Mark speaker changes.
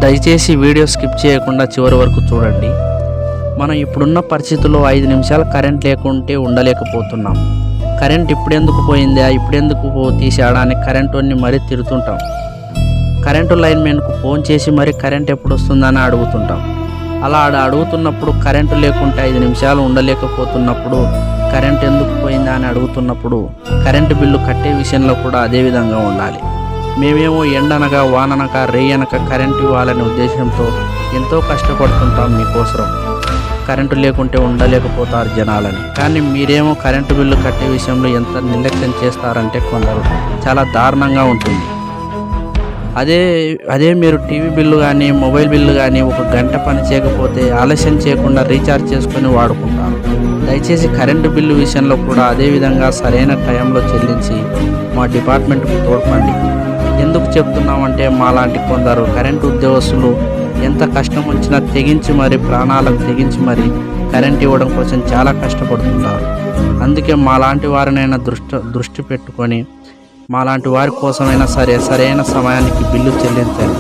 Speaker 1: దయచేసి video skip చేయకుండా చివరి వరకు చూడండి. మనం ఇప్పుడున్న పరిస్థితుల్లో 5 నిమిషాలు కరెంట్ లేకుంటే ఉండలేకపోతున్నాం. కరెంట్ ఇప్పుడెందుకు పోయిందా, ఇప్పుడెందుకు తీసాడా అని కరెంట్ వాడిని మరీ తిడుతుంటాం. కరెంటు లైన్మెన్కు ఫోన్ చేసి మరీ కరెంట్ ఎప్పుడు వస్తుందని అడుగుతుంటాం. అలా అడుగుతున్నప్పుడు కరెంటు లేకుంటే 5 నిమిషాలు ఉండలేకపోతున్నప్పుడు కరెంట్ ఎందుకు పోయిందా అని అడుగుతున్నప్పుడు కరెంటు బిల్లు కట్టే విషయంలో కూడా అదే విధంగా ఉండాలి. మేమేమో ఎండనగా వాననక రేయనక కరెంటు ఇవ్వాలనే ఉద్దేశంతో ఎంతో కష్టపడుతుంటాం మీకోసం. కరెంటు లేకుంటే ఉండలేకపోతారు జనాలని. కానీ మీరేమో కరెంటు బిల్లు కట్టే విషయంలో ఎంత నిర్లక్ష్యం చేస్తారంటే కొందరు చాలా దారుణంగా ఉంటుంది. అదే మీరు టీవీ బిల్లు కానీ మొబైల్ బిల్లు కానీ 1 గంట పని చేయకపోతే ఆలస్యం చేయకుండా రీఛార్జ్ చేసుకొని వాడుకుంటారు. దయచేసి కరెంటు బిల్లు విషయంలో కూడా అదేవిధంగా సరైన టైంలో చెల్లించి మా డిపార్ట్మెంట్కు తోడ్పండి. ఎందుకు చెప్తున్నామంటే మాలాంటి కొందరు కరెంటు ఉద్యోగస్తులు ఎంత కష్టం వచ్చినా తెగించి మరి ప్రాణాలకు తెగించి మరి కరెంట్ ఇవ్వడం కోసం చాలా కష్టపడుతుంటారు. అందుకే మాలాంటి వారినైనా దృష్టి పెట్టుకొని మాలాంటి వారి కోసమైనా సరైన సమయానికి బిల్లు చెల్లించండి.